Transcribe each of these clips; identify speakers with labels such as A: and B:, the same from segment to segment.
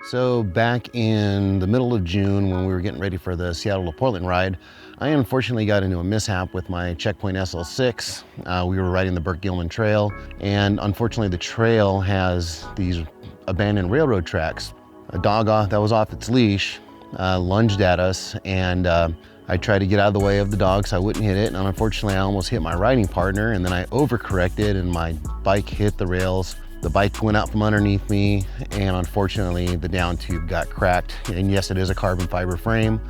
A: So back in the middle of June when we were getting ready for the Seattle to Portland ride, I unfortunately got into a mishap with my Checkpoint SL6. We were riding the Burke-Gilman Trail, and unfortunately the trail has these abandoned railroad tracks. A dog that was off its leash lunged at us, and I tried to get out of the way of the dog so I wouldn't hit it, and unfortunately I almost hit my riding partner, and then I overcorrected and my bike hit the rails. The bike went out from underneath me, and unfortunately the down tube got cracked. And yes, it is a carbon fiber frame.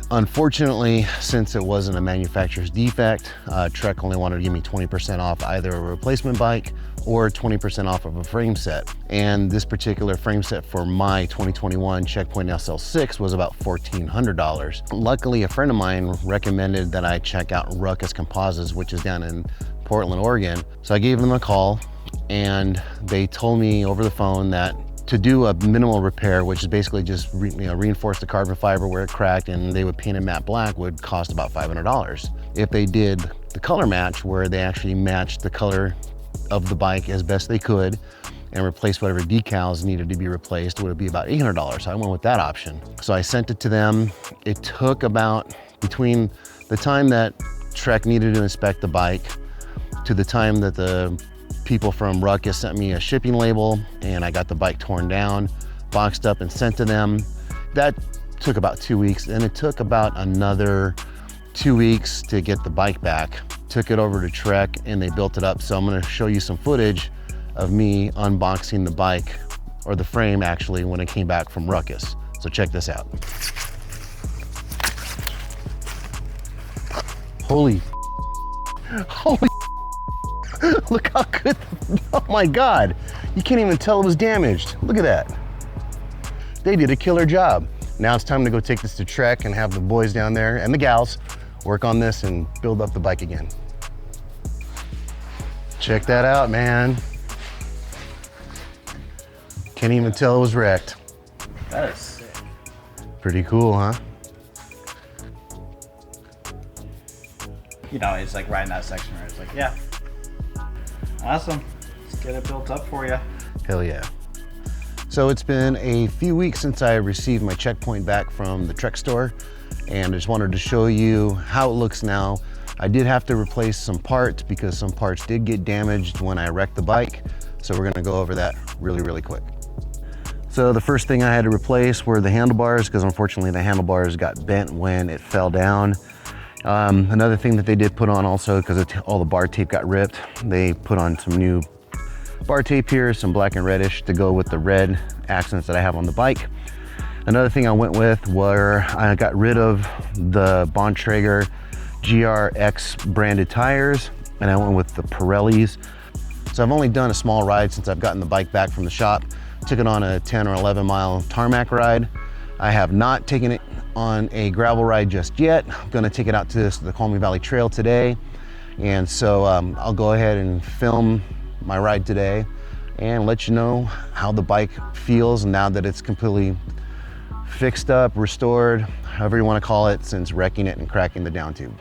A: Unfortunately, since it wasn't a manufacturer's defect, Trek only wanted to give me 20% off either a replacement bike or 20% off of a frame set. And this particular frame set for my 2021 Checkpoint SL6 was about $1,400. Luckily, a friend of mine recommended that I check out Ruckus Composites, which is down in Portland, Oregon. So I gave them a call, and they told me over the phone that to do a minimal repair, which is basically just reinforce the carbon fiber where it cracked, and they would paint it matte black, would cost about $500. If they did the color match, where they actually matched the color of the bike as best they could and replace whatever decals needed to be replaced, would be about $800. So I went with that option. So I sent it to them. It took about, between the time that Trek needed to inspect the bike to the time that the people from Ruckus sent me a shipping label and I got the bike torn down, boxed up and sent to them. That took about 2 weeks, and it took about another 2 weeks to get the bike back. Took it over to Trek and they built it up. So I'm gonna show you some footage of me unboxing the bike, or the frame actually, when it came back from Ruckus. So check this out. Holy look how good, oh my God. You can't even tell it was damaged. Look at that. They did a killer job. Now it's time to go take this to Trek and have the boys down there, and the gals, work on this and build up the bike again. Check that out, man. Can't even tell it was wrecked.
B: That is sick.
A: Pretty cool, huh?
B: You know, it's like riding that section where it's like, yeah. Awesome. Let's get it built up for you.
A: Hell yeah. So it's been a few weeks since I received my Checkpoint back from the Trek store, and I just wanted to show you how it looks now. I did have to replace some parts because some parts did get damaged when I wrecked the bike. So we're gonna go over that really quick. So the first thing I had to replace were the handlebars, because unfortunately the handlebars got bent when it fell down. Another thing that they did put on also, because all the bar tape got ripped, they put on some new bar tape here, some black and reddish to go with the red accents that I have on the bike. Another thing I went with were, I got rid of the Bontrager GRX branded tires, and I went with the Pirellis. So I've only done a small ride since I've gotten the bike back from the shop. Took it on a 10 or 11 mile tarmac ride. I have not taken it on a gravel ride just yet. I'm gonna take it out to the Colmy Valley Trail today. And so I'll go ahead and film my ride today and let you know how the bike feels now that it's completely fixed up, restored, however you wanna call it, since wrecking it and cracking the down tube.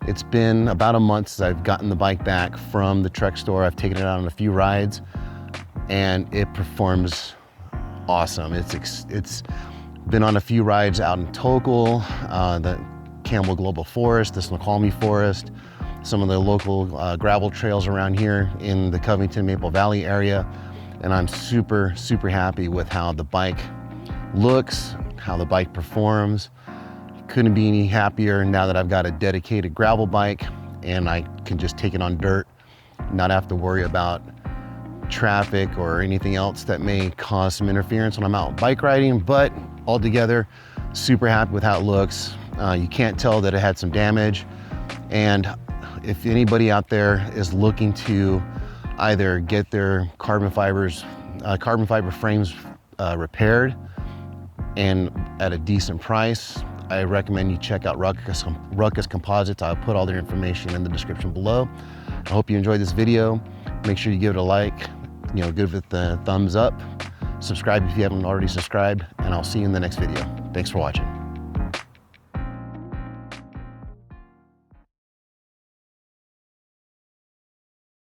A: It's been about a month since I've gotten the bike back from the Trek store. I've taken it out on a few rides and it performs awesome. It's been on a few rides out in Tokal, the Campbell Global Forest, the Snoqualmie Forest, some of the local gravel trails around here in the Covington Maple Valley area. And I'm super happy with how the bike looks, how the bike performs. Couldn't be any happier now that I've got a dedicated gravel bike and I can just take it on dirt, not have to worry about traffic or anything else that may cause some interference when I'm out bike riding, but altogether, super happy with how it looks. You can't tell that it had some damage. And if anybody out there is looking to either get their carbon fiber frames repaired and at a decent price, I recommend you check out Ruckus Composites. I'll put all their information in the description below. I hope you enjoyed this video. Make sure you give it a like, give it the thumbs up. Subscribe if you haven't already subscribed, and I'll see you in the next video. Thanks for watching.